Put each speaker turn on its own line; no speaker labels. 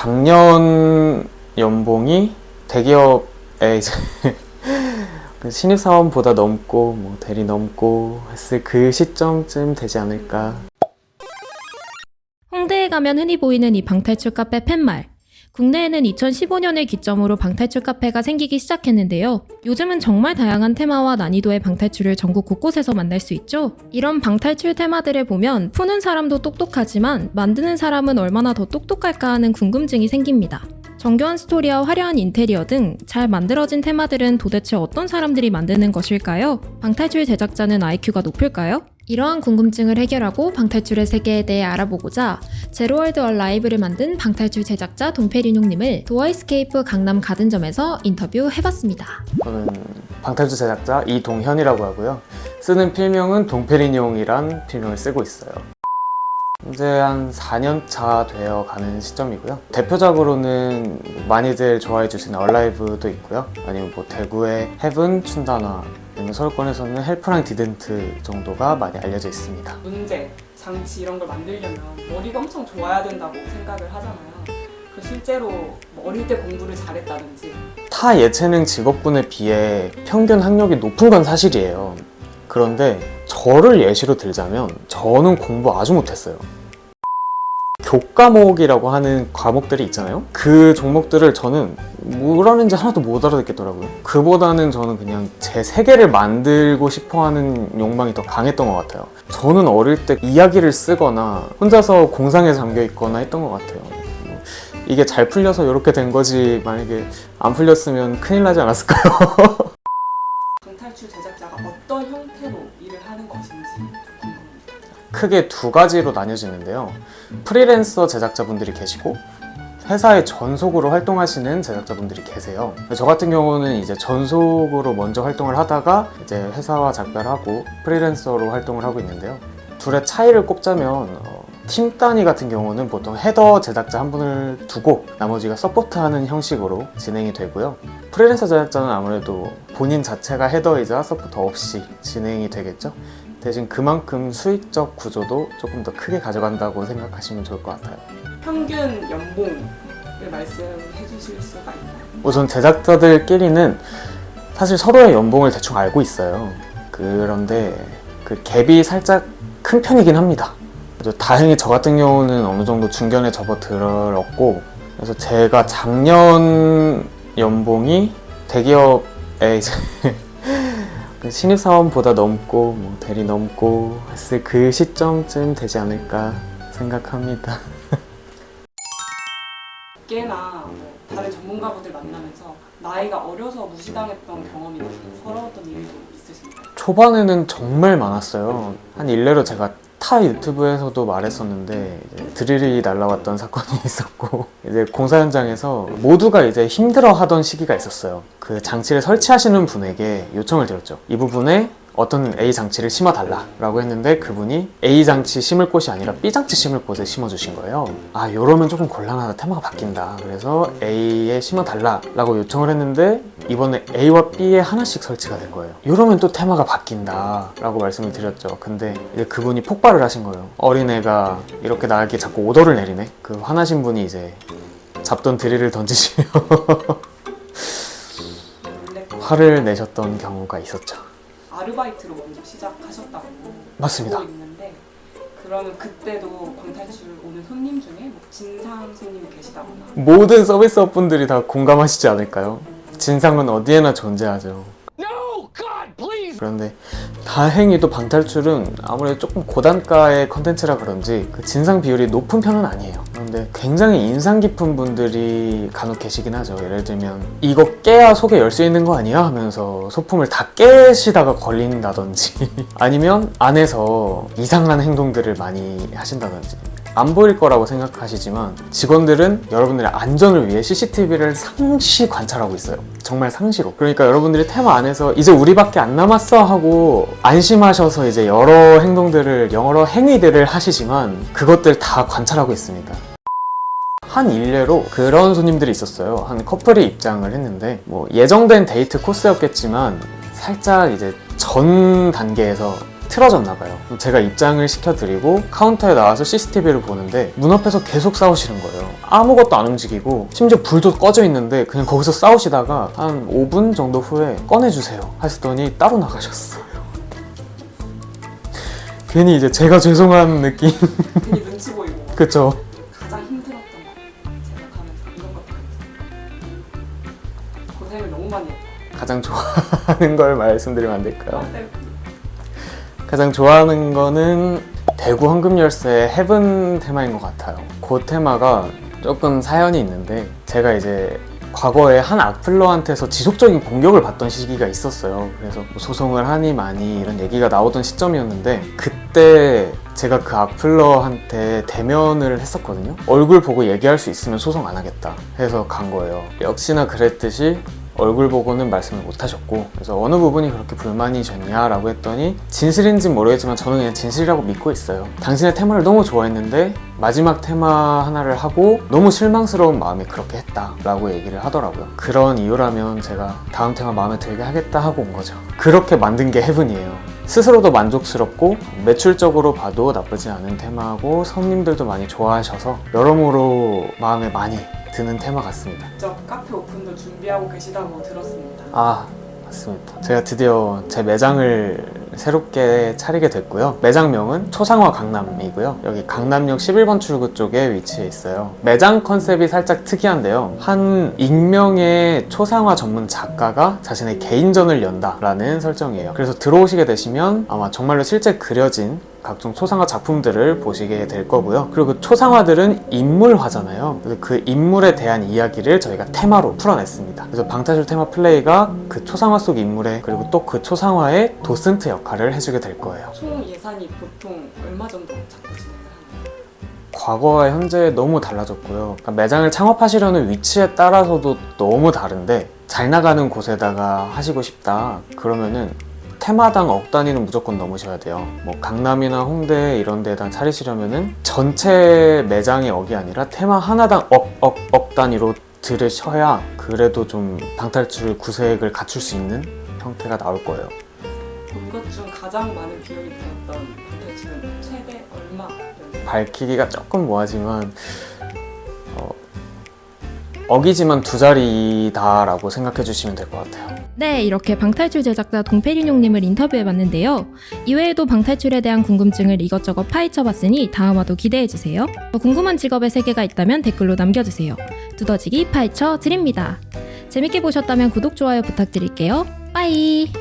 작년 연봉이 대기업에 이제 신입사원보다 넘고 뭐 대리 넘고 했을 그 시점쯤 되지 않을까.
홍대에 가면 흔히 보이는 이 방탈출 카페 팻말. 국내에는 2015년을 기점으로 방탈출 카페가 생기기 시작했는데요. 요즘은 정말 다양한 테마와 난이도의 방탈출을 전국 곳곳에서 만날 수 있죠. 이런 방탈출 테마들을 보면 푸는 사람도 똑똑하지만 만드는 사람은 얼마나 더 똑똑할까 하는 궁금증이 생깁니다. 정교한 스토리와 화려한 인테리어 등 잘 만들어진 테마들은 도대체 어떤 사람들이 만드는 것일까요? 방탈출 제작자는 IQ가 높을까요? 이러한 궁금증을 해결하고 방탈출의 세계에 대해 알아보고자 제로월드 얼라이브를 만든 방탈출 제작자 동페리뇽님을 도어이스케이프 강남 가든점에서 인터뷰해봤습니다.
저는 방탈출 제작자 이동현이라고 하고요. 쓰는 필명은 동페리뇽이란 필명을 쓰고 있어요. 이제 한 4년 차 되어 가는 시점이고요. 대표적으로는 많이들 좋아해 주시는 얼라이브도 있고요. 아니면 뭐 대구의 헤븐, 춘단화, 아니면 서울권에서는 헬프랑 디든트 정도가 많이 알려져 있습니다.
문제, 장치 이런 걸 만들려면 머리가 엄청 좋아야 된다고 생각을 하잖아요. 그 실제로 뭐 어릴 때 공부를 잘했다든지
타 예체능 직업군에 비해 평균 학력이 높은 건 사실이에요. 그런데 저를 예시로 들자면 저는 공부 아주 못했어요. 교과목이라고 하는 과목들이 있잖아요. 그 종목들을 저는 뭐라는지 하나도 못 알아듣겠더라고요. 그보다는 저는 그냥 제 세계를 만들고 싶어하는 욕망이 더 강했던 것 같아요. 저는 어릴 때 이야기를 쓰거나 혼자서 공상에 잠겨 있거나 했던 것 같아요. 이게 잘 풀려서 이렇게 된 거지 만약에 안 풀렸으면 큰일 나지 않았을까요?
방탈출 제작자가 어떤 형태로 일을 하는 것인지 궁금합니다.
크게 두 가지로 나뉘어지는데요. 프리랜서 제작자분들이 계시고 회사의 전속으로 활동하시는 제작자분들이 계세요. 저 같은 경우는 이제 전속으로 먼저 활동을 하다가 이제 회사와 작별하고 프리랜서로 활동을 하고 있는데요. 둘의 차이를 꼽자면 팀 단위 같은 경우는 보통 헤더 제작자 한 분을 두고 나머지가 서포트하는 형식으로 진행이 되고요. 프리랜서 제작자는 아무래도 본인 자체가 헤더이자 서포터 없이 진행이 되겠죠. 대신 그만큼 수익적 구조도 조금 더 크게 가져간다고 생각하시면 좋을 것 같아요.
평균 연봉을 말씀해 주실 수가 있나요?
우선 제작자들끼리는 사실 서로의 연봉을 대충 알고 있어요. 그런데 그 갭이 살짝 큰 편이긴 합니다. 다행히 저 같은 경우는 어느 정도 중견에 접어들었고, 그래서 제가 작년 연봉이 대기업에 이제 신입사원보다 넘고 뭐 대리 넘고 했을 그 시점쯤 되지 않을까 생각합니다.
업계나 뭐 다른 전문가분들 만나면서 나이가 어려서 무시당했던 경험이나 서러웠던 일도 있으신가요?
초반에는 정말 많았어요. 한 일례로 제가 타 유튜브에서도 말했었는데 드릴이 날라왔던 사건이 있었고 이제 공사 현장에서 모두가 이제 힘들어하던 시기가 있었어요. 그 장치를 설치하시는 분에게 요청을 드렸죠. 이 부분에 어떤 A 장치를 심어달라 라고 했는데 그분이 A 장치 심을 곳이 아니라 B 장치 심을 곳에 심어주신 거예요. 아, 이러면 조금 곤란하다, 테마가 바뀐다. 그래서 A에 심어달라 라고 요청을 했는데 이번에 A와 B에 하나씩 설치가 된 거예요. 이러면 또 테마가 바뀐다 라고 말씀을 드렸죠. 근데 이제 그분이 폭발을 하신 거예요. 어린애가 이렇게 나에게 자꾸 오더를 내리네. 그 화나신 분이 이제 잡던 드릴을 던지시며 화를 내셨던 경우가 있었죠.
아르바이트로 먼저 시작하셨다고
맞습니다.
알고 있는데 그러면 그때도 방탈출 오는 손님 중에 뭐 진상 손님이 계시다거나
모든 서비스업 분들이 다 공감하시지 않을까요? 진상은 어디에나 존재하죠. 그런데 다행히도 방탈출은 아무래도 조금 고단가의 컨텐츠라 그런지 그 진상 비율이 높은 편은 아니에요. 그런데 굉장히 인상 깊은 분들이 간혹 계시긴 하죠. 예를 들면 이거 깨야 속에 열 수 있는 거 아니야? 하면서 소품을 다 깨시다가 걸린다든지 아니면 안에서 이상한 행동들을 많이 하신다든지 안 보일 거라고 생각하시지만 직원들은 여러분들의 안전을 위해 CCTV를 상시 관찰하고 있어요. 정말 상시로. 그러니까 여러분들이 테마 안에서 이제 우리밖에 안 남았어 하고 안심하셔서 이제 여러 행동들을, 여러 행위들을 하시지만 그것들 다 관찰하고 있습니다. 한 일례로 그런 손님들이 있었어요. 한 커플이 입장을 했는데 뭐 예정된 데이트 코스였겠지만 살짝 이제 전 단계에서 틀어졌나 봐요. 제가 입장을 시켜드리고 카운터에 나와서 CCTV를 보는데 문 앞에서 계속 싸우시는 거예요. 아무것도 안 움직이고 심지어 불도 꺼져 있는데 그냥 거기서 싸우시다가 한 5분 정도 후에 꺼내주세요 하시더니 따로 나가셨어요. 괜히 이제 제가 죄송한 느낌.
괜히 눈치 보이고.
그쵸.
가장 힘들었던 거 제작하면서 이런 것도 괜찮아요. 고생을 너무 많이 했다.
가장 좋아하는 걸 말씀드리면 안 될까요?
네.
가장 좋아하는 거는 대구 황금열쇠 헤븐 테마인 것 같아요. 그 테마가 조금 사연이 있는데 제가 이제 과거에 한 악플러한테서 지속적인 공격을 받던 시기가 있었어요. 그래서 뭐 소송을 하니 마니 이런 얘기가 나오던 시점이었는데 그때 제가 그 악플러한테 대면을 했었거든요. 얼굴 보고 얘기할 수 있으면 소송 안 하겠다 해서 간 거예요. 역시나 그랬듯이 얼굴 보고는 말씀을 못 하셨고, 그래서 어느 부분이 그렇게 불만이셨냐 라고 했더니 진실인지는 모르겠지만 저는 그냥 진실이라고 믿고 있어요. 당신의 테마를 너무 좋아했는데 마지막 테마 하나를 하고 너무 실망스러운 마음에 그렇게 했다 라고 얘기를 하더라고요. 그런 이유라면 제가 다음 테마 마음에 들게 하겠다 하고 온 거죠. 그렇게 만든 게 헤븐이에요. 스스로도 만족스럽고 매출적으로 봐도 나쁘지 않은 테마고 손님들도 많이 좋아하셔서 여러모로 마음에 많이 드는 테마 같습니다.
직접 카페 오픈도 준비하고 계시다고 들었습니다.
아, 맞습니다. 제가 드디어 제 매장을 새롭게 차리게 됐고요. 매장명은 초상화 강남이고요. 여기 강남역 11번 출구 쪽에 위치해 있어요. 매장 컨셉이 살짝 특이한데요. 한 익명의 초상화 전문 작가가 자신의 개인전을 연다라는 설정이에요. 그래서 들어오시게 되시면 아마 정말로 실제 그려진 각종 초상화 작품들을 보시게 될 거고요. 그리고 그 초상화들은 인물화잖아요. 그래서 그 인물에 대한 이야기를 저희가 테마로 풀어냈습니다. 그래서 방탈출 테마 플레이가 그 초상화 속 인물에 그리고 또 그 초상화의 도슨트 역할을 해주게 될 거예요.
총 예산이 보통 얼마 정도 잡고 진행을 하나요?
과거와 현재 너무 달라졌고요. 그러니까 매장을 창업하시려는 위치에 따라서도 너무 다른데 잘 나가는 곳에다가 하시고 싶다 그러면은 테마당 억 단위는 무조건 넘으셔야 돼요. 뭐 강남이나 홍대 이런 데다 차리시려면은 전체 매장의 억이 아니라 테마 하나당 억 단위로 들으셔야 그래도 좀 방탈출 구색을 갖출 수 있는 형태가 나올 거예요.
본 것 중 가장 많은 비용이 들었던 방탈출은 최대 얼마였나요?
밝히기가 조금 뭐하지만 억이지만 두 자리다라고 생각해 주시면 될 것 같아요.
네, 이렇게 방탈출 제작자 동페리뇽님을 인터뷰해봤는데요. 이외에도 방탈출에 대한 궁금증을 이것저것 파헤쳐봤으니 다음화도 기대해주세요. 더 궁금한 직업의 세계가 있다면 댓글로 남겨주세요. 두더지기 파헤쳐 드립니다. 재밌게 보셨다면 구독, 좋아요 부탁드릴게요. 빠이!